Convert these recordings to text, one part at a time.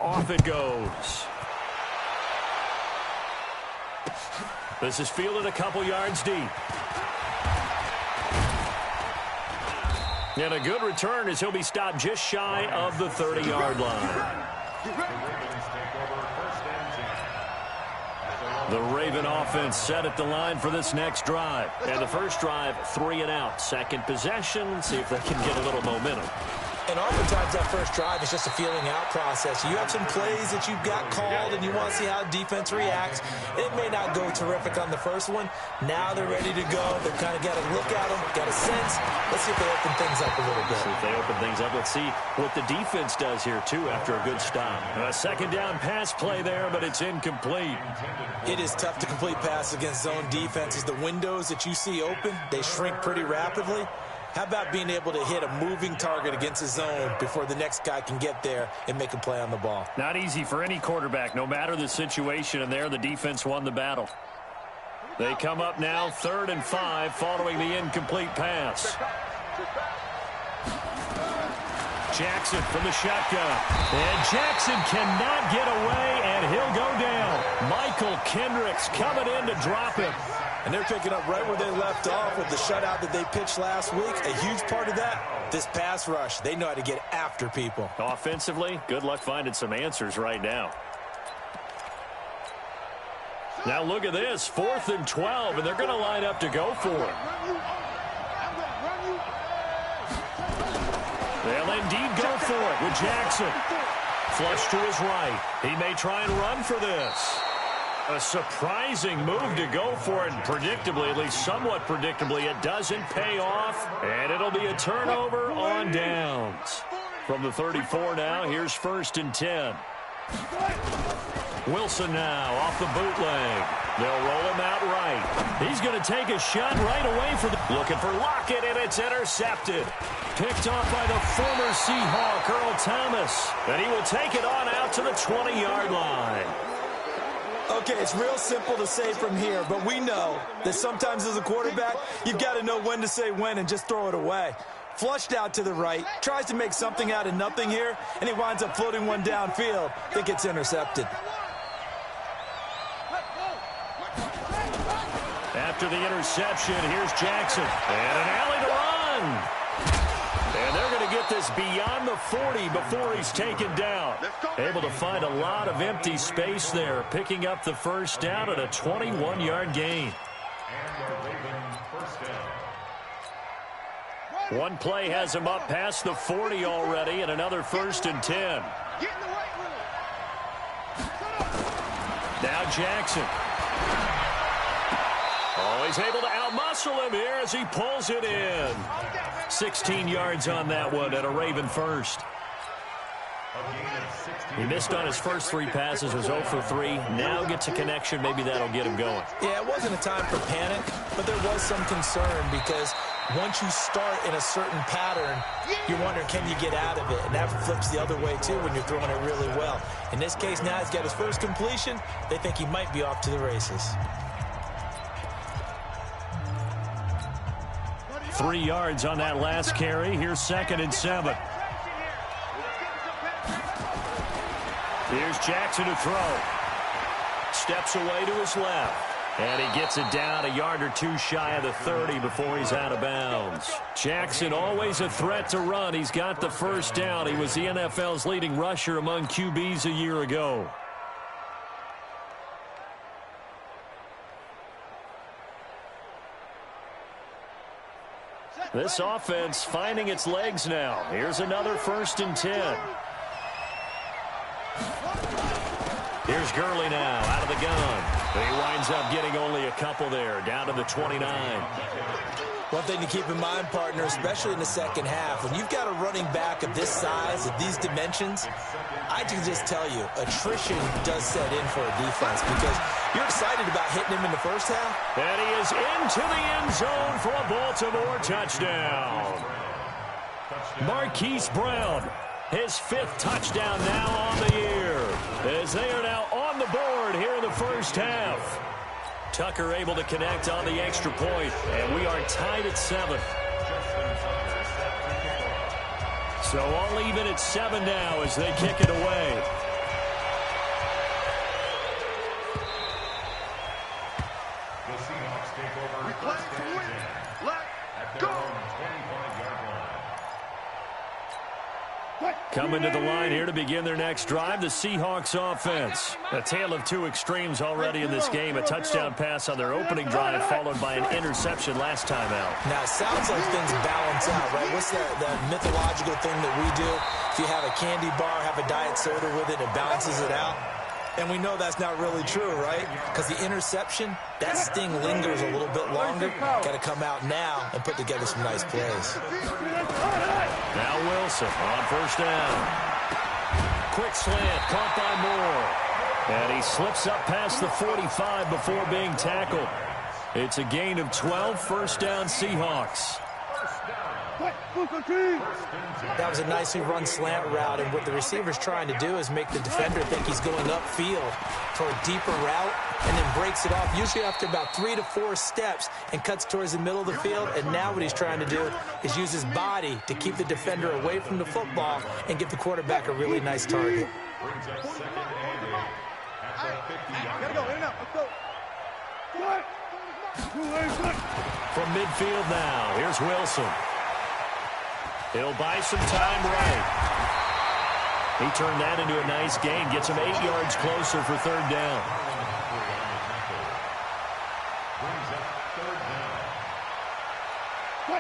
Off it goes. This is fielded a couple yards deep. And a good return as he'll be stopped just shy of the 30-yard line. The Raven offense set at the line for this next drive. And the first drive, 3 and out. Second possession, see if they can get a little momentum. And oftentimes that first drive is just a feeling out process. You have some plays that you've got called and you want to see how defense reacts. It may not go terrific on the first one. Now they're ready to go. They've kind of got to look at them, got a sense. Let's see if they open things up a little bit. See if they open things up. Let's see what the defense does here, too, after a good stop. A second down pass play there, but it's incomplete. It is tough to complete passes against zone defenses. The windows that you see open, they shrink pretty rapidly. How about being able to hit a moving target against his zone before the next guy can get there and make a play on the ball? Not easy for any quarterback, no matter the situation, and there the defense won the battle. They come up now 3rd and 5 following the incomplete pass. Jackson from the shotgun. And Jackson cannot get away, and he'll go down. Michael Kendricks coming in to drop him. And they're picking up right where they left off with the shutout that they pitched last week. A huge part of that, this pass rush. They know how to get after people. Offensively, good luck finding some answers right now. Now look at this, 4th and 12, and they're going to line up to go for it. They'll indeed go for it with Jackson. Flush to his right. He may try and run for this. A surprising move to go for it, and predictably, at least somewhat predictably, it doesn't pay off, and it'll be a turnover on downs. From the 34 now, here's 1st and 10. Wilson now off the bootleg. They'll roll him out right. He's going to take a shot right away for the... Looking for Lockett, and it's intercepted. Picked off by the former Seahawk, Earl Thomas. And he will take it on out to the 20-yard line. Okay, it's real simple to say from here, but we know that sometimes as a quarterback, you've got to know when to say when and just throw it away. Flushed out to the right, tries to make something out of nothing here, and he winds up floating one downfield that gets intercepted. After the interception, here's Jackson. And an alley to run. And they're going to get this beyond the 40 before he's taken down. Able to find a lot of empty space there, picking up the first down at a 21-yard gain. One play has him up past the 40 already, and another 1st and 10. Now Jackson. Always able to outmuscle him here as he pulls it in. 16 yards on that one at a Raven first. He missed on his first 3 passes, was 0 for 3. Now gets a connection. Maybe that'll get him going. Yeah, it wasn't a time for panic, but there was some concern because once you start in a certain pattern, you're wondering, can you get out of it? And that flips the other way, too, when you're throwing it really well. In this case, now he's got his first completion. They think he might be off to the races. 3 yards on that last carry. Here's 2nd and 7. Here's Jackson to throw. Steps away to his left. And he gets it down a yard or 2 shy of the 30 before he's out of bounds. Jackson always a threat to run. He's got the first down. He was the NFL's leading rusher among QBs a year ago. This offense finding its legs now. Here's another 1st and 10. Here's Gurley now out of the gun. He winds up getting only a couple there, down to the 29. One thing to keep in mind, partner, especially in the second half, when you've got a running back of this size, of these dimensions, I can just tell you, attrition does set in for a defense because you're excited about hitting him in the first half. And he is into the end zone for a Baltimore touchdown. Marquise Brown, his 5th touchdown now on the year, as they are now on the board here in the first half. Tucker able to connect on the extra point, and we are tied at 7. So all even at 7 now as they kick it away. Coming to the line here to begin their next drive, the Seahawks offense. A tale of two extremes already in this game. A touchdown pass on their opening drive, followed by an interception last time out. Now, it sounds like things balance out, right? What's the mythological thing that we do? If you have a candy bar, have a diet soda with it, it balances it out. And we know that's not really true, right? Because the interception, that sting lingers a little bit longer. Got to come out now and put together some nice plays. Now Wilson on first down. Quick slant, caught by Moore. And he slips up past the 45 before being tackled. It's a gain of 12, first down Seahawks. That was a nicely run slant route, and what the receiver's trying to do is make the defender think he's going upfield for a deeper route and then breaks it off, usually after about 3 to 4 steps, and cuts towards the middle of the field. And now what he's trying to do is use his body to keep the defender away from the football and give the quarterback a really nice target. From midfield now, here's Wilson. He'll buy some time right. He turned that into a nice gain. Gets him 8 yards closer for third down.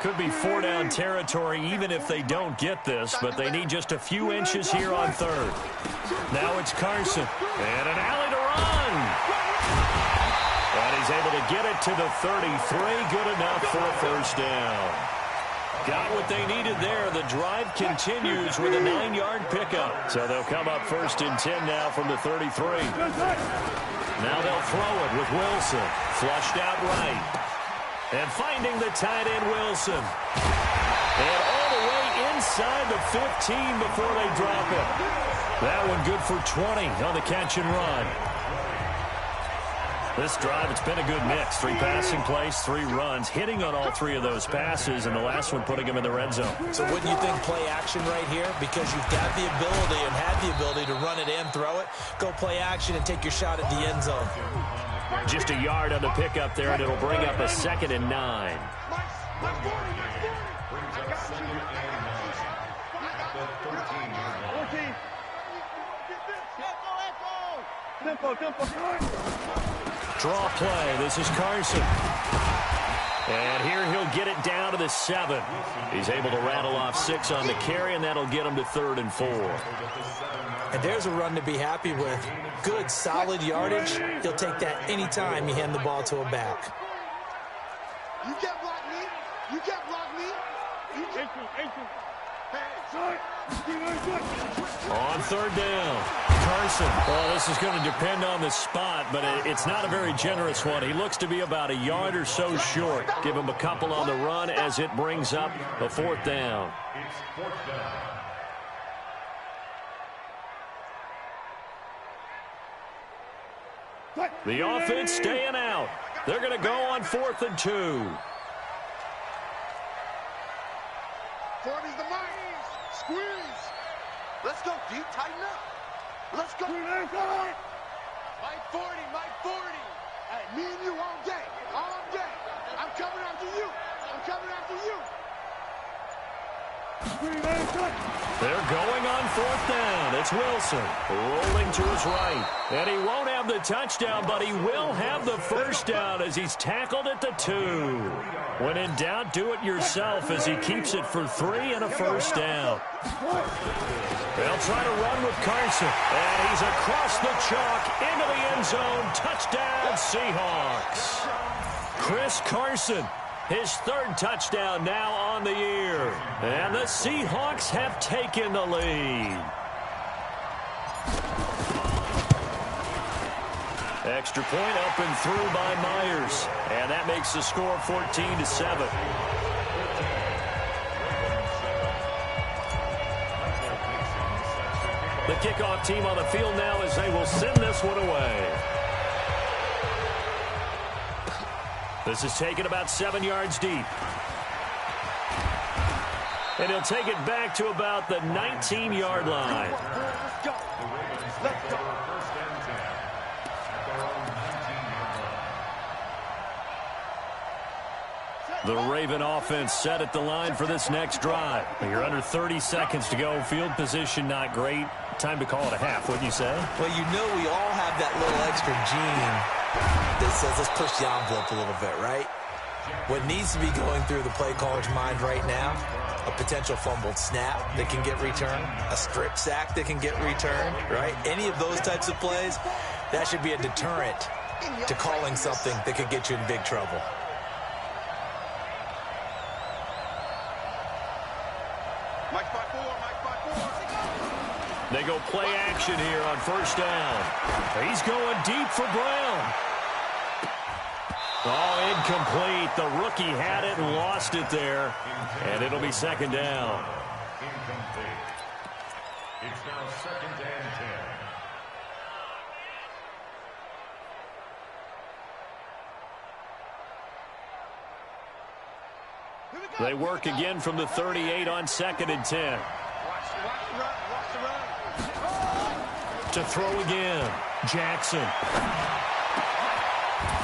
Could be 4-down territory even if they don't get this, but they need just a few inches here on third. Now it's Carson. And an alley to run. And he's able to get it to the 33. Good enough for a first down. Got what they needed there. The drive continues with a 9-yard pickup. So they'll come up first and 10 now from the 33. Now they'll throw it with Wilson. Flushed out right. And finding the tight end, Wilson. And all the way inside the 15 before they drop it. That one good for 20 on the catch and run. This drive, it's been a good mix. 3 passing plays, 3 runs, hitting on all 3 of those passes, and the last one putting him in the red zone. So wouldn't you think play action right here? Because you've got the ability and had the ability to run it in, throw it, go play action, and take your shot at the end zone. Just a yard on the pickup there, and it'll bring up a 2nd and 9. Draw play. This is Carson. And here he'll get it down to the 7. He's able to rattle off 6 on the carry, and that'll get him to 3rd and 4. And there's a run to be happy with. Good, solid yardage. He'll take that anytime you hand the ball to a back. You can't block me. You can't block me. You can't. On third down, Carson. Well, this is going to depend on the spot, but it's not a very generous one. He looks to be about a yard or so short. Give him a couple on the run as it brings up a 4th down. The offense staying out. They're going to go on 4th and 2. 40's the mark. Squeeze. Let's go, D. Tighten up. Let's go. Mike 40, Mike 40. Hey, me and you all day. All day. I'm coming after you. I'm coming after you. They're going on 4th down. It's Wilson rolling to his right. And he won't have the touchdown, but he will have the first down as he's tackled at the 2. When in doubt, do it yourself as he keeps it for 3 and a first down. They'll try to run with Carson. And he's across the chalk into the end zone. Touchdown, Seahawks. Chris Carson. His 3rd touchdown now on the year. And the Seahawks have taken the lead. Extra point up and through by Myers. And that makes the score 14-7. The kickoff team on the field now as they will send this one away. This is taken about 7 yards deep. And he'll take it back to about the 19-yard line. Let's go. Let's go. The Raven offense set at the line for this next drive. You're under 30 seconds to go. Field position not great. Time to call it a half, wouldn't you say? Well, you know we all have that little extra gene that says let's push the envelope a little bit, right? What needs to be going through the play caller's mind right now, a potential fumbled snap that can get returned, a strip sack that can get returned, right? Any of those types of plays, that should be a deterrent to calling something that could get you in big trouble. They go play action here on first down. He's going deep for Brown. Oh, incomplete. The rookie had it and lost it there. And it'll be second down. Incomplete. It's now second and 10. They work again from the 38 on second and 10. To throw again. Jackson.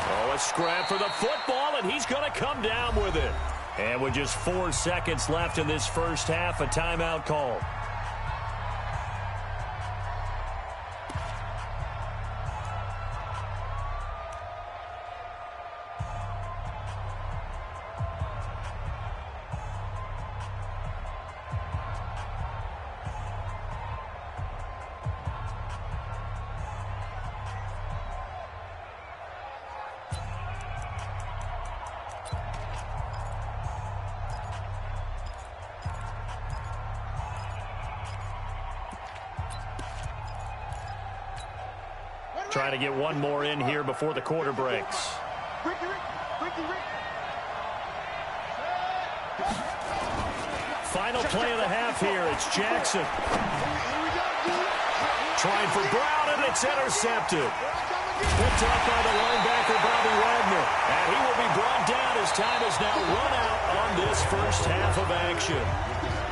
Oh, a scrap for the football, and he's going to come down with it. And with just 4 seconds left in this first half, a timeout call. Trying to get one more in here before the quarter breaks. Final play of the half here. It's Jackson. Trying for Brown, and it's intercepted. Picked up by the linebacker, Bobby Wagner. And he will be brought down as time is now run out on this first half of action.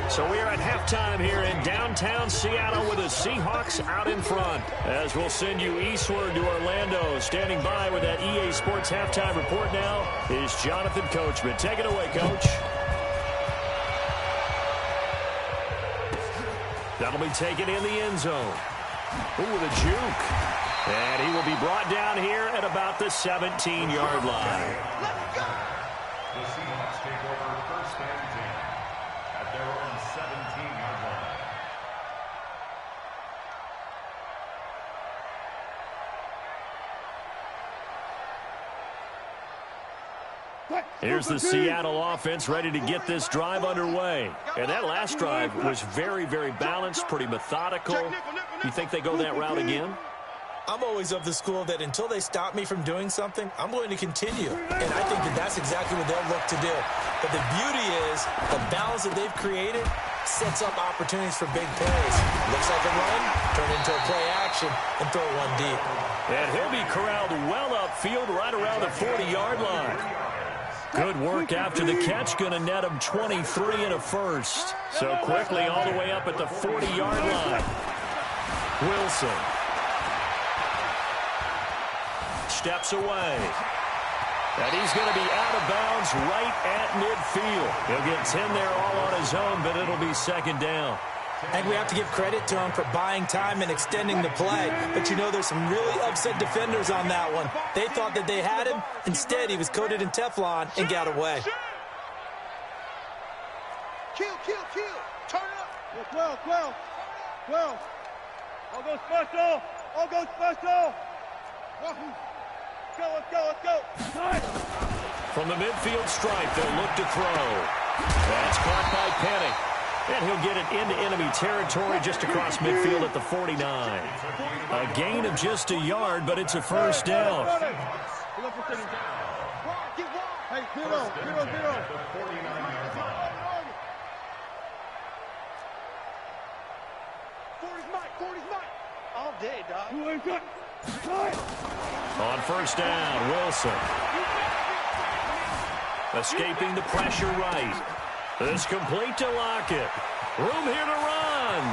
So we are at halftime here in downtown Seattle with the Seahawks out in front. As we'll send you eastward to Orlando. Standing by with that EA Sports halftime report now is Jonathan Coachman. Take it away, Coach. That'll be taken in the end zone. Ooh, the juke. And he will be brought down here at about the 17-yard line. The Seahawks take over first and 10 at their own 17-yard line. Here's the Seattle offense ready to get this drive underway. And that last drive was very, very balanced, pretty methodical. You think they go that route again? I'm always of the school that until they stop me from doing something, I'm going to continue. And I think that that's exactly what they'll look to do. But the beauty is the balance that they've created sets up opportunities for big plays. Looks like a run, turn into a play action, and throw one deep. And he'll be corralled well upfield right around the 40-yard line. Good work after the catch. Going to net him 23 and a first. So quickly all the way up at the 40-yard line. Wilson. Steps away. And he's going to be out of bounds right at midfield. He'll get 10 there all on his own, but it'll be second down. I think we have to give credit to him for buying time and extending the play. But, you know, there's some really upset defenders on that one. They thought that they had him. Instead, he was coated in Teflon and got away. Kill. Turn it up. 12. All go special. Let's go. From the midfield stripe, they'll look to throw. That's caught by Penning. And he'll get it into enemy territory just across midfield at the 49. A gain of just a yard, but it's a first down. Hey, zero. 40's mine. All day, dog. On first down, Wilson. Escaping the pressure right. It's complete to Lockett. Room here to run.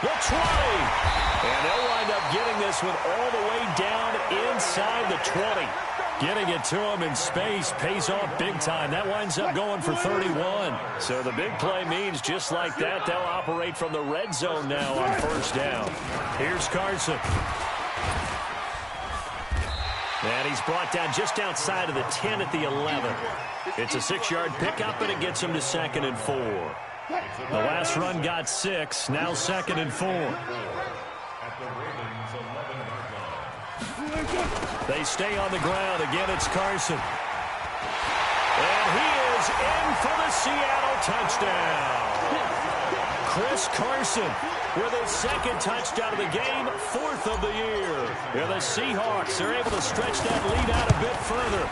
The 20. And they'll wind up getting this one all the way down inside the 20. Getting it to him in space pays off big time. That winds up going for 31. So the big play means just like that, they'll operate from the red zone now on first down. Here's Carson. And he's brought down just outside of the 10 at the 11. It's a 6-yard pickup, and it gets him to 2nd and 4. The last run got 6, now 2nd and 4. They stay on the ground. Again, it's Carson. And he is in for the Seattle touchdown. Chris Carson with his 2nd touchdown of the game, 4th of the year. And the Seahawks are able to stretch that lead out a bit further.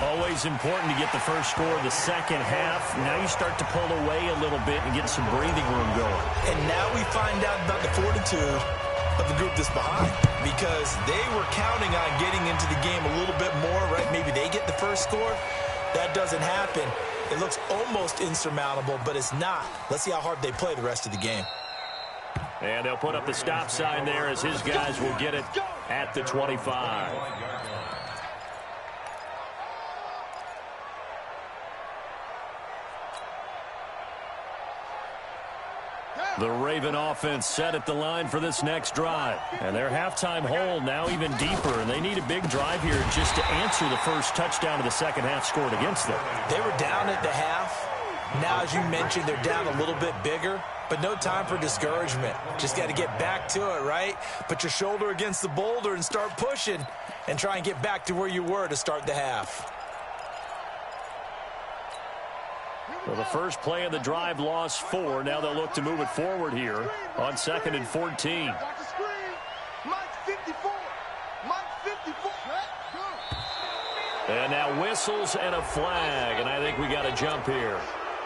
Always important to get the first score of the second half. Now you start to pull away a little bit and get some breathing room going. And now we find out about the fortitude of the group that's behind, because they were counting on getting into the game a little bit more, right? Maybe they get the first score. That doesn't happen. It looks almost insurmountable, but it's not. Let's see how hard they play the rest of the game. And they'll put up the stop sign there as his guys will get it at the 25. The Raven offense set at the line for this next drive. And their halftime hole now even deeper, and they need a big drive here just to answer the first touchdown of the second half scored against them. They were down at the half. Now, as you mentioned, they're down a little bit bigger, but no time for discouragement. Just got to get back to it, right? Put your shoulder against the boulder and start pushing and try and get back to where you were to start the half. Well, the first play of the drive lost 4. Now they'll look to move it forward here on 2nd and 14. Watch the screen. Mike 54. Mike 54. And now whistles and a flag, and I think we got a jump here.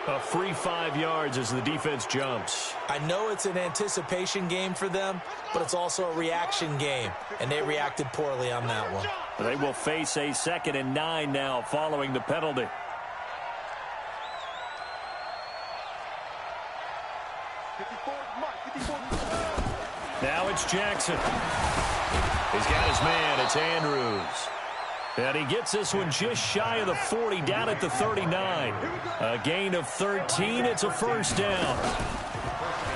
A free 5 yards as the defense jumps. I know it's an anticipation game for them, but it's also a reaction game, and they reacted poorly on that one. They will face a 2nd and 9 now following the penalty. Now it's Jackson. He's got his man. It's Andrews. And he gets this one just shy of the 40, down at the 39. A gain of 13. It's a first down.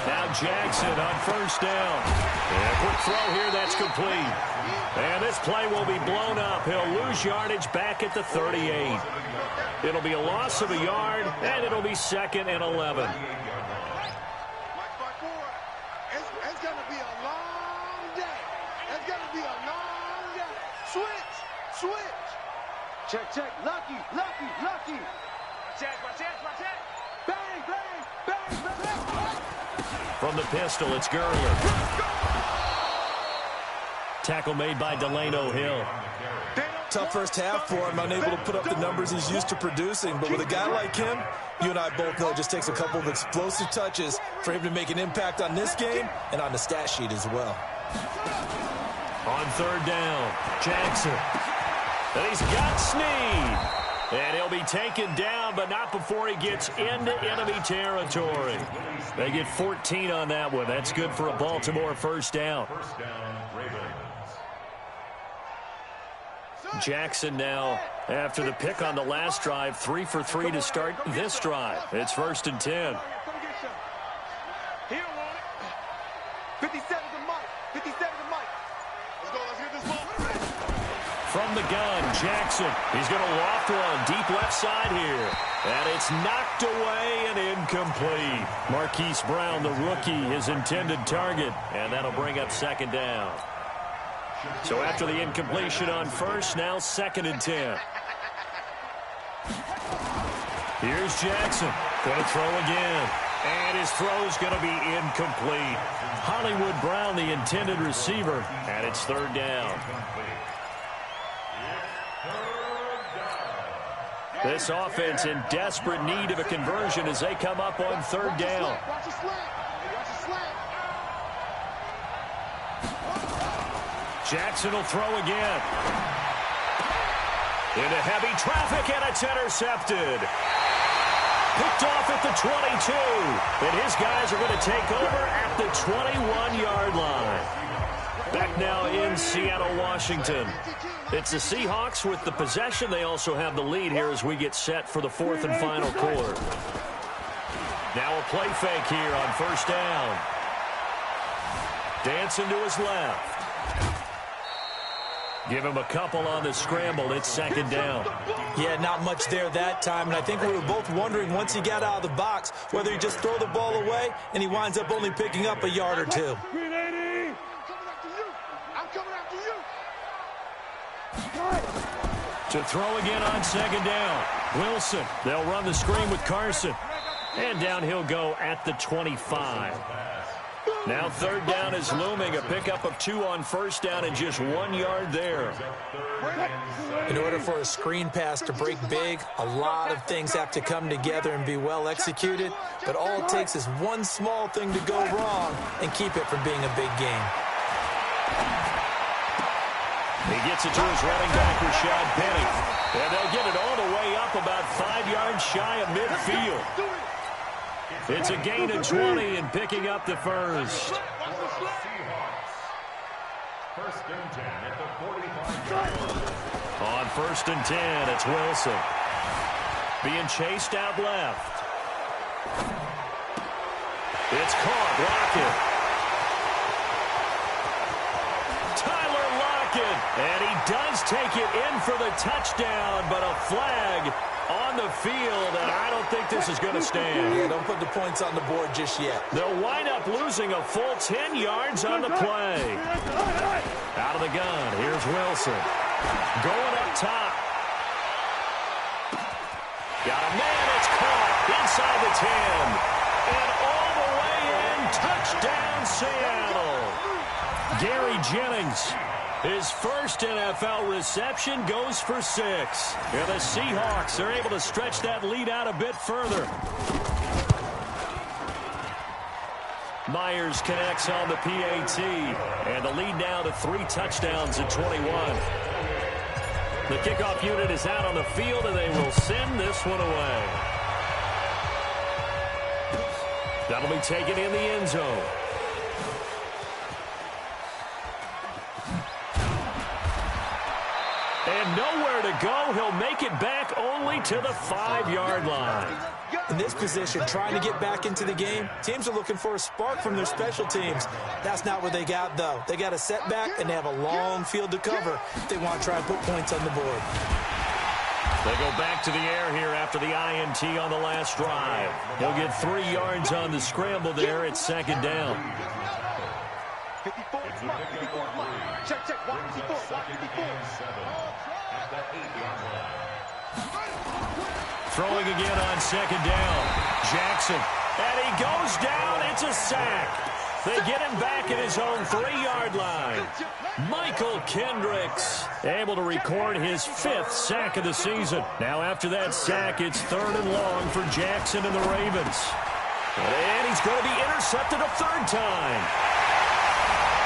Now Jackson on first down. And a quick throw here. That's complete. And this play will be blown up. He'll lose yardage back at the 38. It'll be a loss of a yard, and it'll be 2nd and 11. It's going to be a long day. It's going to be a long day. Switch. Check. Lucky. Watch it. Bang. From the pistol, it's Gurley. Tackle made by Delano Hill. Tough first half for him, unable to put up the numbers he's used to producing. But with a guy like him, you and I both know it just takes a couple of explosive touches for him to make an impact on this game and on the stat sheet as well. On 3rd down, Jackson. And he's got Snead. And he'll be taken down, but not before he gets into enemy territory. They get 14 on that one. That's good for a Baltimore first down. Jackson now, after the pick on the last drive, 3 for 3 to start this drive. It's 1st and 10. He don't want it. 57 to Mike. Let's get this ball. From the gun, Jackson. He's going to loft one deep left side here. And it's knocked away and incomplete. Marquise Brown, the rookie, his intended target. And that'll bring up 2nd down. So after the incompletion on first, now 2nd and 10. Here's Jackson. Going to throw again. And his throw's going to be incomplete. Hollywood Brown, the intended receiver. And it's 3rd down. This offense in desperate need of a conversion as they come up on 3rd down. Watch the slant. Jackson will throw again. Into heavy traffic, and it's intercepted. Picked off at the 22. And his guys are going to take over at the 21-yard line. Back now in Seattle, Washington. It's the Seahawks with the possession. They also have the lead here as we get set for the fourth and final quarter. Now a play fake here on first down. Dancing to his left. Give him a couple on the scramble. It's second down. Yeah, not much there that time. And I think we were both wondering once he got out of the box whether he just throw the ball away and he winds up only picking up a yard or two. To throw again on second down. Wilson. They'll run the screen with Carson. And down he'll go at the 25. Now third down is looming. A pickup of 2 on first down and just 1 yard there. In order for a screen pass to break big, a lot of things have to come together and be well executed. But all it takes is one small thing to go wrong and keep it from being a big game. He gets it to his running back, Rashad Penny. And they'll get it all the way up about 5 yards shy of midfield. It's a gain of 20 and picking up the first. First and 10 at the 45. On first and 10, it's Wilson. Being chased out left. It's caught. Lockett. And he does take it in for the touchdown, but a flag on the field, and I don't think this is going to stand. Yeah, don't put the points on the board just yet. They'll wind up losing a full 10 yards on the play. Out of the gun, here's Wilson. Going up top. Got a man, it's caught inside the 10. And all the way in, touchdown Seattle. Gary Jennings. His first NFL reception goes for 6. And the Seahawks are able to stretch that lead out a bit further. Myers connects on the PAT. And the lead now to 3 touchdowns at 21. The kickoff unit is out on the field, and they will send this one away. That'll be taken in the end zone. And nowhere to go. He'll make it back only to the 5-yard line. In this position, trying to get back into the game, teams are looking for a spark from their special teams. That's not what they got, though. They got a setback, and they have a long field to cover if they want to try and put points on the board. They go back to the air here after the INT on the last drive. He'll get 3 yards on the scramble there. It's second down. 54. Check, 54. Throwing again on second down. Jackson. And he goes down. It's a sack. They get him back at his own 3-yard line. Michael Kendricks able to record his 5th sack of the season. Now after that sack, it's 3rd and long for Jackson and the Ravens. And he's going to be intercepted a 3rd time.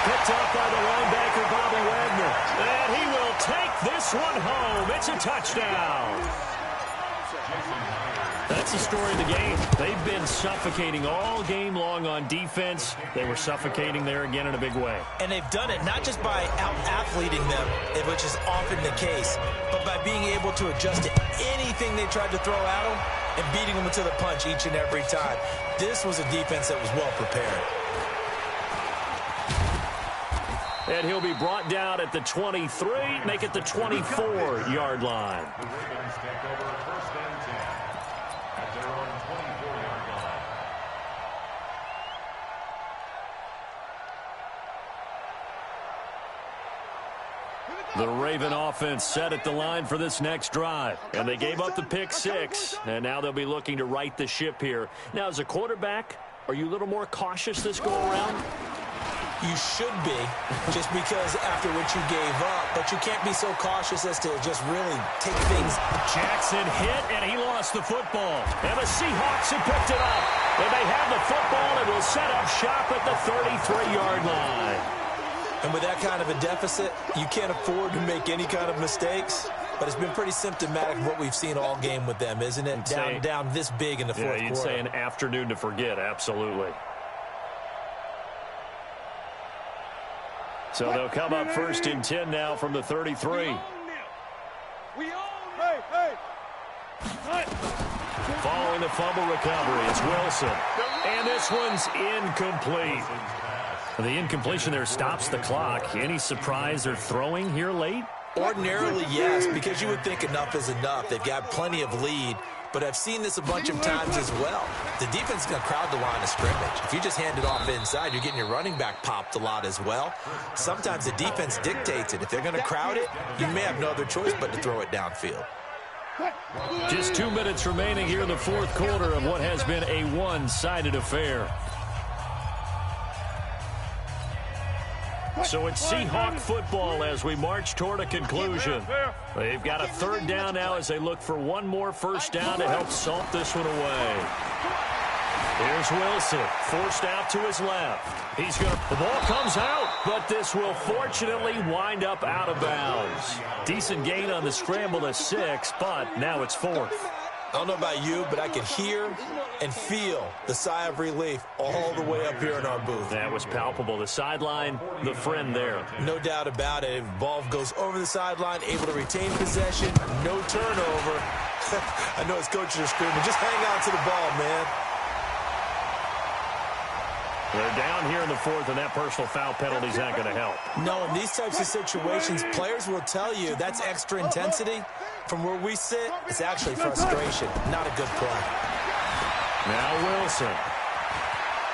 Picked up by the linebacker, Bobby Wagner. And he will take this one home. It's a touchdown. That's the story of the game. They've been suffocating all game long on defense. They were suffocating there again in a big way. And they've done it not just by out-athleting them, which is often the case, but by being able to adjust to anything they tried to throw at them and beating them to the punch each and every time. This was a defense that was well prepared. And he'll be brought down at the 23, make it the 24-yard line. The Ravens take over first and 10 at their own 24-yard line. The Raven offense set at the line for this next drive. And they gave up the pick 6, and now they'll be looking to right the ship here. Now, as a quarterback, are you a little more cautious this go-around? You should be, just because after what you gave up, but you can't be so cautious as to just really take things. Jackson hit, and he lost the football. And the Seahawks have picked it up. And they have the football and will set up shop at the 33-yard line. And with that kind of a deficit, you can't afford to make any kind of mistakes. But it's been pretty symptomatic of what we've seen all game with them, isn't it? Down this big in the fourth quarter. Yeah, you'd say an afternoon to forget, absolutely. So they'll come up 1st and 10 now from the 33. Following the fumble recovery, it's Wilson. And this one's incomplete. The incompletion there stops the clock. Any surprise or throwing here late? Ordinarily, yes, because you would think enough is enough. They've got plenty of lead, but I've seen this a bunch of times as well. The defense is going to crowd the line of scrimmage. If you just hand it off inside, you're getting your running back popped a lot as well. Sometimes the defense dictates it. If they're going to crowd it, you may have no other choice but to throw it downfield. Just 2 minutes remaining here in the fourth quarter of what has been a one-sided affair. So it's Seahawk football as we march toward a conclusion. They've got a 3rd down now as they look for one more 1st down to help salt this one away. Here's Wilson, forced out to his left. The ball comes out, but this will fortunately wind up out of bounds. Decent gain on the scramble to 6, but now it's 4th. I don't know about you, but I could hear and feel the sigh of relief all the way up here in our booth. That was palpable. The sideline, the friend there. No doubt about it. Ball goes over the sideline, able to retain possession, no turnover. I know his coaches are screaming, just hang on to the ball, man. They're down here in the 4th, and that personal foul penalty is not going to help. No, in these types of situations, players will tell you that's extra intensity. From where we sit, it's actually frustration, not a good play. Now Wilson.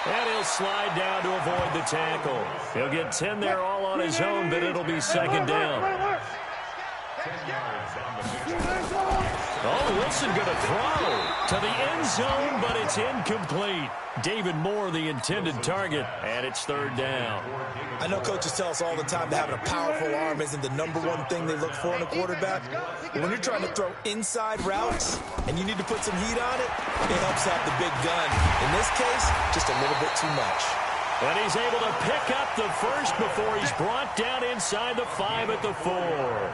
And he'll slide down to avoid the tackle. He'll get 10 there all on his own, but it'll be 2nd down. Oh, Wilson going to throw to the end zone, but it's incomplete. David Moore, the intended target, and it's 3rd down. I know coaches tell us all the time that having a powerful arm isn't the #1 thing they look for in a quarterback. But when you're trying to throw inside routes and you need to put some heat on it, it helps have the big gun. In this case, just a little bit too much. And he's able to pick up the 1st before he's brought down inside the 5 at the 4.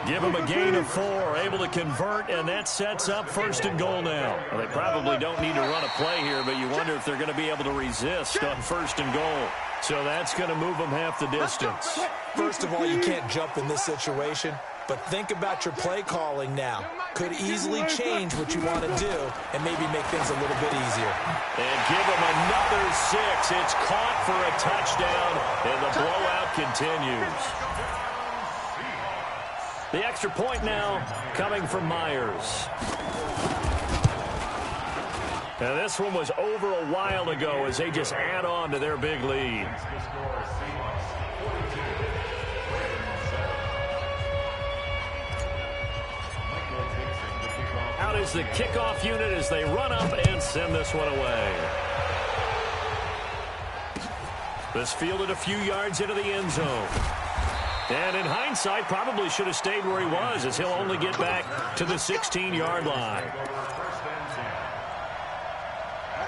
Give him a gain of 4, able to convert, and that sets up 1st and goal now. Well, they probably don't need to run a play here, but you wonder if they're going to be able to resist on 1st and goal. So that's going to move them half the distance. First of all, you can't jump in this situation, but think about your play calling now. Could easily change what you want to do and maybe make things a little bit easier. And give him another 6. It's caught for a touchdown, and the blowout continues. The extra point now coming from Myers. Now this one was over a while ago as they just add on to their big lead. Out is the kickoff unit as they run up and send this one away. This fielded a few yards into the end zone. And in hindsight, probably should have stayed where he was, as he'll only get back to the 16-yard line.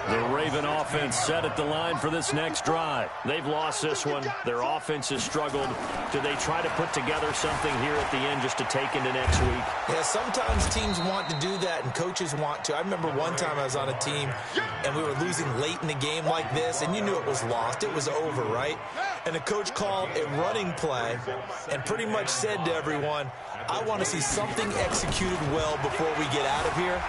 The Raven offense set at the line for this next drive. They've lost this one. Their offense has struggled. Do they try to put together something here at the end just to take into next week? Yeah, sometimes teams want to do that and coaches want to. I remember one time I was on a team and we were losing late in the game like this, and you knew it was lost. It was over, right? And the coach called a running play and pretty much said to everyone, I want to see something executed well before we get out of here.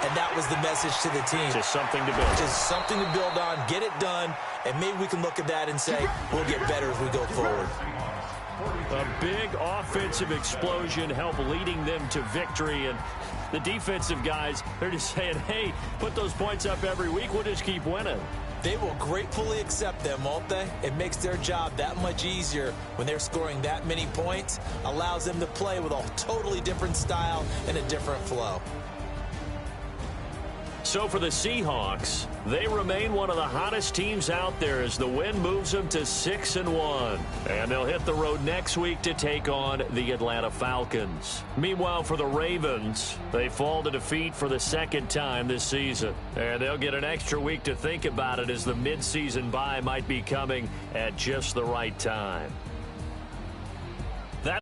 And that was the message to the team. Just something to build. Just something to build on, get it done, and maybe we can look at that and say, we'll get better as we go forward. A big offensive explosion helped leading them to victory. And the defensive guys, they're just saying, hey, put those points up every week. We'll just keep winning. They will gratefully accept them, won't they? It makes their job that much easier when they're scoring that many points. Allows them to play with a totally different style and a different flow. So for the Seahawks, they remain one of the hottest teams out there as the win moves them to 6-1. And they'll hit the road next week to take on the Atlanta Falcons. Meanwhile, for the Ravens, they fall to defeat for the 2nd time this season. And they'll get an extra week to think about it as the midseason bye might be coming at just the right time.